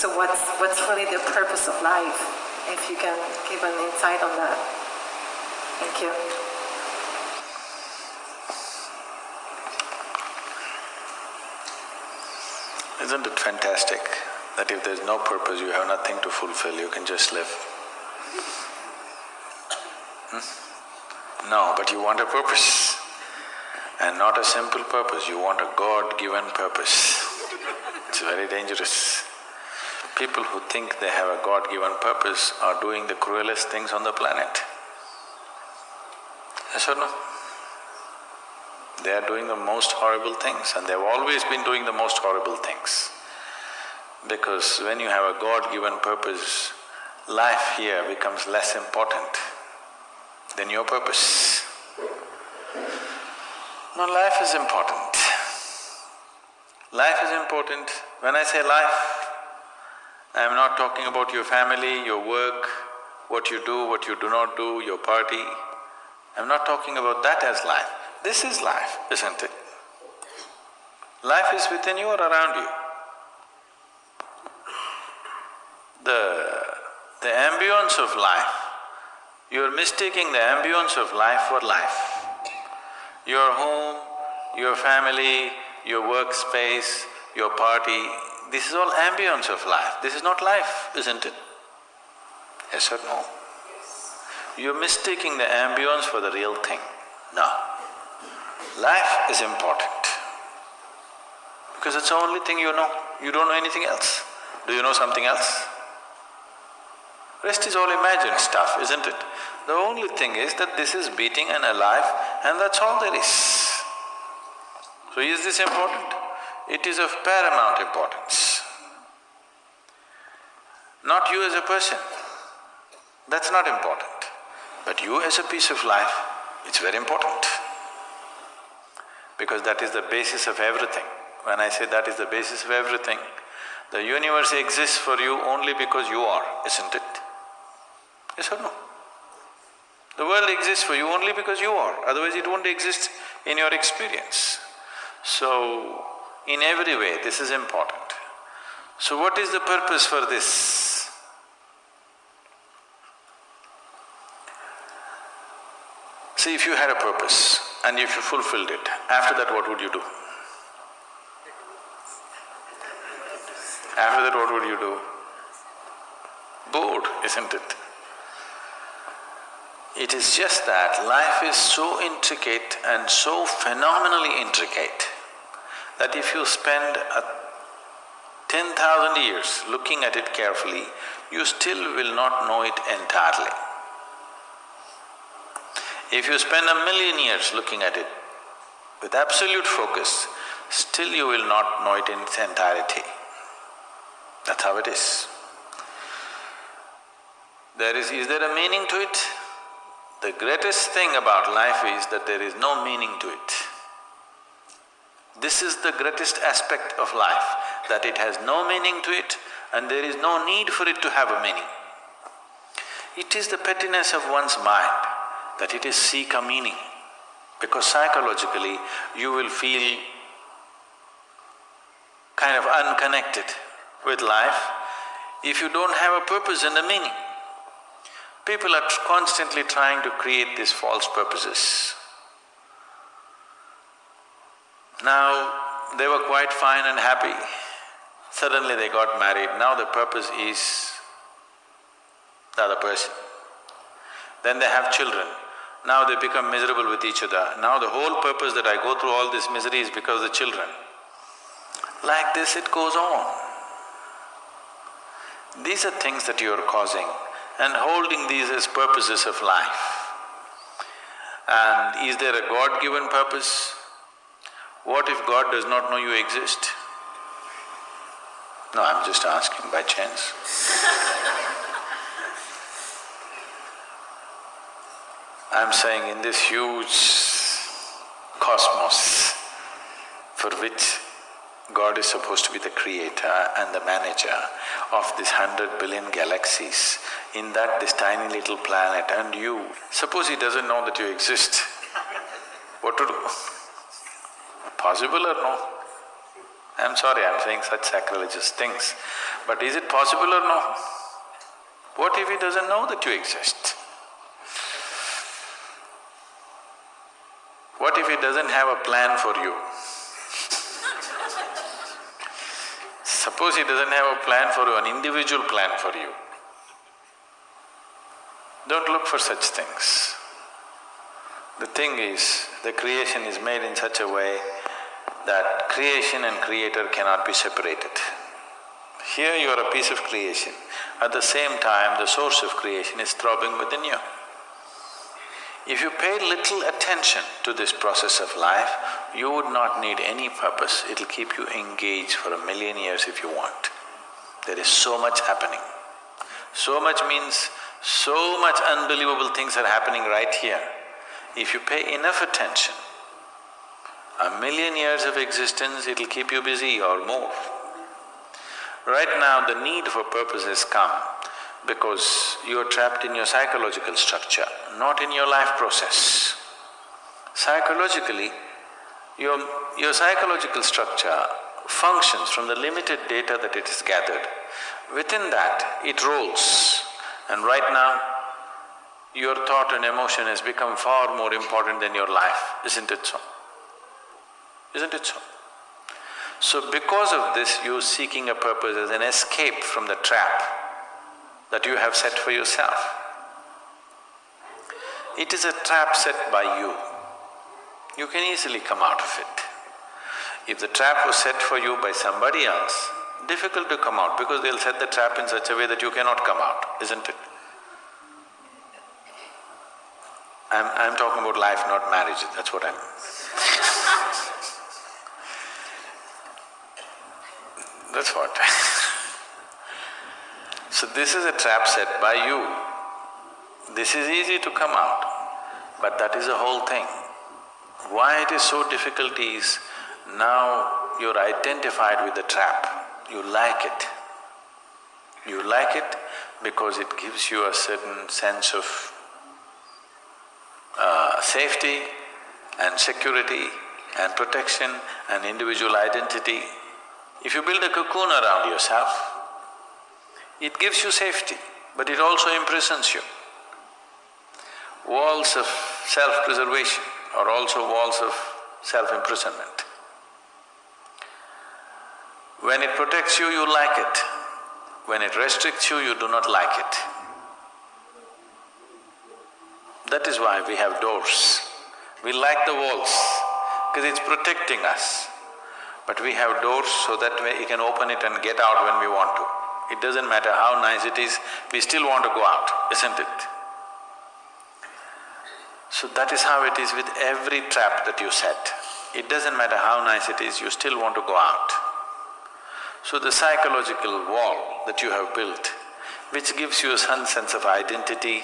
So what's really the purpose of life? If you can give an insight on that. Thank you. Isn't it fantastic that if there's no purpose, you have nothing to fulfill, you can just live? No, but you want a purpose. And not a simple purpose, you want a God-given purpose. It's very dangerous. People who think they have a God-given purpose are doing the cruelest things on the planet. Yes or no? They are doing the most horrible things, and they've always been doing the most horrible things. Because when you have a God-given purpose, life here becomes less important than your purpose. No, life is important. Life is important. When I say life, I am not talking about your family, your work, what you do, what you do not do, your party. I'm not talking about that as life. This is life, isn't it? Life is within you or around you. The ambience of life, you're mistaking the ambience of life for life. Your home, your family, your workspace, your party, this is all ambience of life. This is not life, isn't it? Yes or no? You're mistaking the ambience for the real thing. No. Life is important because it's the only thing you know. You don't know anything else. Do you know something else? Rest is all imagined stuff, isn't it? The only thing is that this is beating and alive and that's all there is. So is this important? It is of paramount importance. Not you as a person, that's not important. But you as a piece of life, it's very important. Because that is the basis of everything. When I say that is the basis of everything, the universe exists for you only because you are, isn't it? Yes or no? The world exists for you only because you are, otherwise it won't exist in your experience. So, in every way, this is important. So what is the purpose for this? See, if you had a purpose and if you fulfilled it, after that what would you do? After that what would you do? Bored, isn't it? It is just that life is so intricate and so phenomenally intricate that if you spend 10,000 years looking at it carefully, you still will not know it entirely. If you spend 1,000,000 years looking at it with absolute focus, still you will not know it in its entirety. That's how it is. Is there a meaning to it? The greatest thing about life is that there is no meaning to it. This is the greatest aspect of life, that it has no meaning to it and there is no need for it to have a meaning. It is the pettiness of one's mind that it is seek a meaning, because psychologically you will feel kind of unconnected with life if you don't have a purpose and a meaning. People are constantly trying to create these false purposes. Now, they were quite fine and happy, suddenly they got married, now the purpose is the other person. Then they have children, now they become miserable with each other. Now the whole purpose that I go through all this misery is because of the children. Like this it goes on. These are things that you are causing and holding these as purposes of life. And is there a God-given purpose? What if God does not know you exist? No, I'm just asking by chance. I'm saying in this huge cosmos for which God is supposed to be the creator and the manager of this 100 billion galaxies, in that this tiny little planet and you, suppose he doesn't know that you exist, what to do? Possible or no? I'm sorry, I'm saying such sacrilegious things, but is it possible or no? What if he doesn't know that you exist? What if he doesn't have a plan for you? Suppose he doesn't have a plan for you, an individual plan for you. Don't look for such things. The thing is, the creation is made in such a way that creation and creator cannot be separated. Here you are a piece of creation, at the same time the source of creation is throbbing within you. If you pay little attention to this process of life, you would not need any purpose, it'll keep you engaged for 1,000,000 years if you want. There is so much happening. So much means so much unbelievable things are happening right here. If you pay enough attention, 1,000,000 years of existence, it'll keep you busy or more. Right now, the need for purpose has come because you're trapped in your psychological structure, not in your life process. Psychologically, your psychological structure functions from the limited data that it has gathered. Within that, it rolls. And right now, your thought and emotion has become far more important than your life, isn't it so? Isn't it so? So because of this, you're seeking a purpose as an escape from the trap that you have set for yourself. It is a trap set by you. You can easily come out of it. If the trap was set for you by somebody else, difficult to come out because they'll set the trap in such a way that you cannot come out, isn't it? I'm talking about life, not marriage, that's what I'm… That's what So this is a trap set by you. This is easy to come out, but that is the whole thing. Why it is so difficult is, now you're identified with the trap, you like it. You like it because it gives you a certain sense of safety and security and protection and individual identity. If you build a cocoon around yourself, it gives you safety, but it also imprisons you. Walls of self-preservation are also walls of self-imprisonment. When it protects you, you like it. When it restricts you, you do not like it. That is why we have doors. We like the walls because it's protecting us. But we have doors so that we can open it and get out when we want to. It doesn't matter how nice it is, we still want to go out, isn't it? So that is how it is with every trap that you set. It doesn't matter how nice it is, you still want to go out. So the psychological wall that you have built, which gives you some sense of identity,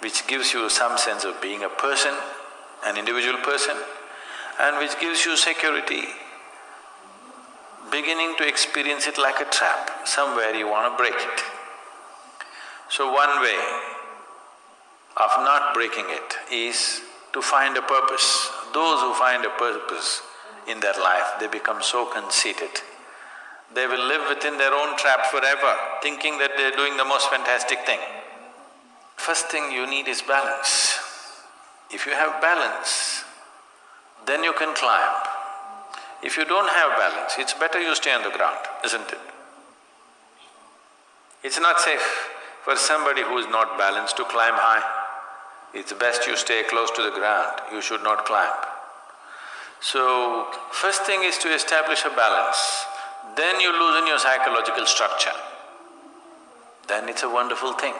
which gives you some sense of being a person, an individual person, and which gives you security, beginning to experience it like a trap, somewhere you want to break it. So one way of not breaking it is to find a purpose. Those who find a purpose in their life, they become so conceited. They will live within their own trap forever, thinking that they're doing the most fantastic thing. First thing you need is balance. If you have balance, then you can climb. If you don't have balance, it's better you stay on the ground, isn't it? It's not safe for somebody who is not balanced to climb high. It's best you stay close to the ground, you should not climb. So, first thing is to establish a balance, then you loosen your psychological structure. Then it's a wonderful thing.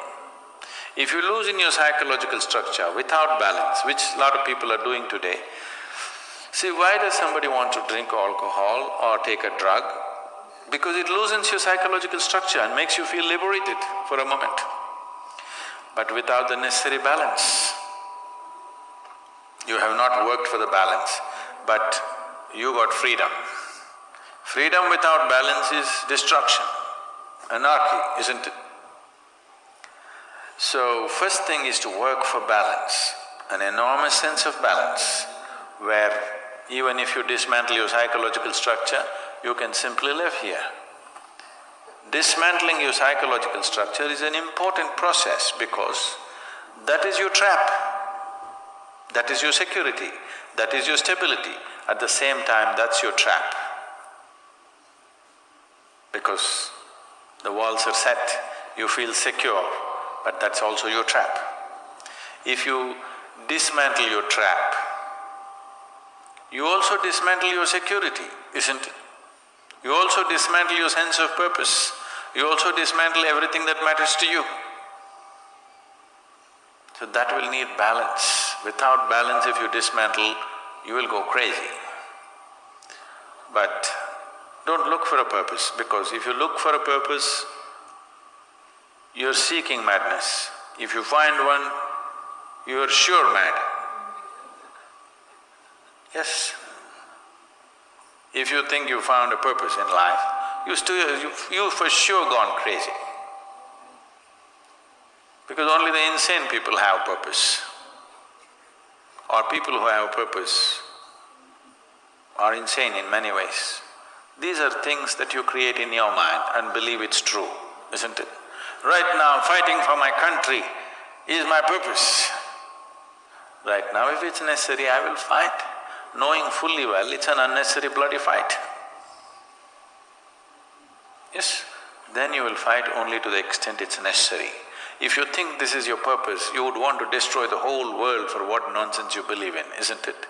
If you loosen your psychological structure without balance, which a lot of people are doing today, see, why does somebody want to drink alcohol or take a drug? Because it loosens your psychological structure and makes you feel liberated for a moment. But without the necessary balance, you have not worked for the balance, but you got freedom. Freedom without balance is destruction, anarchy, isn't it? So, first thing is to work for balance, an enormous sense of balance, where even if you dismantle your psychological structure, you can simply live here. Dismantling your psychological structure is an important process because that is your trap, that is your security, that is your stability. At the same time, that's your trap. Because the walls are set, you feel secure, but that's also your trap. If you dismantle your trap, you also dismantle your security, isn't it? You also dismantle your sense of purpose. You also dismantle everything that matters to you. So that will need balance. Without balance, if you dismantle, you will go crazy. But don't look for a purpose, because if you look for a purpose, you're seeking madness. If you find one, you're sure mad. Yes. If you think you found a purpose in life, you for sure gone crazy. Because only the insane people have purpose. Or people who have purpose are insane in many ways. These are things that you create in your mind and believe it's true, isn't it? Right now, fighting for my country is my purpose. Right now, if it's necessary, I will fight, knowing fully well it's an unnecessary bloody fight. Yes, then you will fight only to the extent it's necessary. If you think this is your purpose, you would want to destroy the whole world for what nonsense you believe in, isn't it?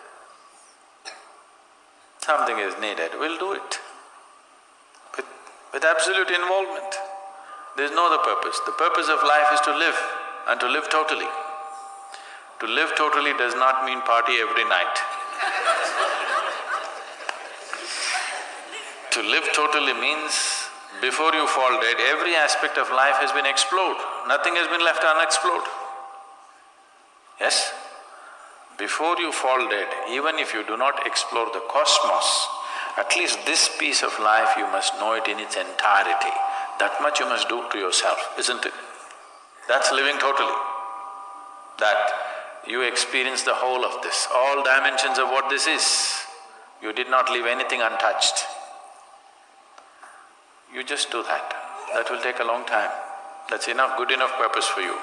Something is needed, we'll do it. With absolute involvement. There's no other purpose. The purpose of life is to live, and to live totally. To live totally does not mean party every night. To live totally means before you fall dead, every aspect of life has been explored, nothing has been left unexplored. Yes? Before you fall dead, even if you do not explore the cosmos, at least this piece of life you must know it in its entirety. That much you must do to yourself, isn't it? That's living totally. That you experience the whole of this, all dimensions of what this is. You did not leave anything untouched. You just do that. That will take a long time. That's enough, good enough purpose for you.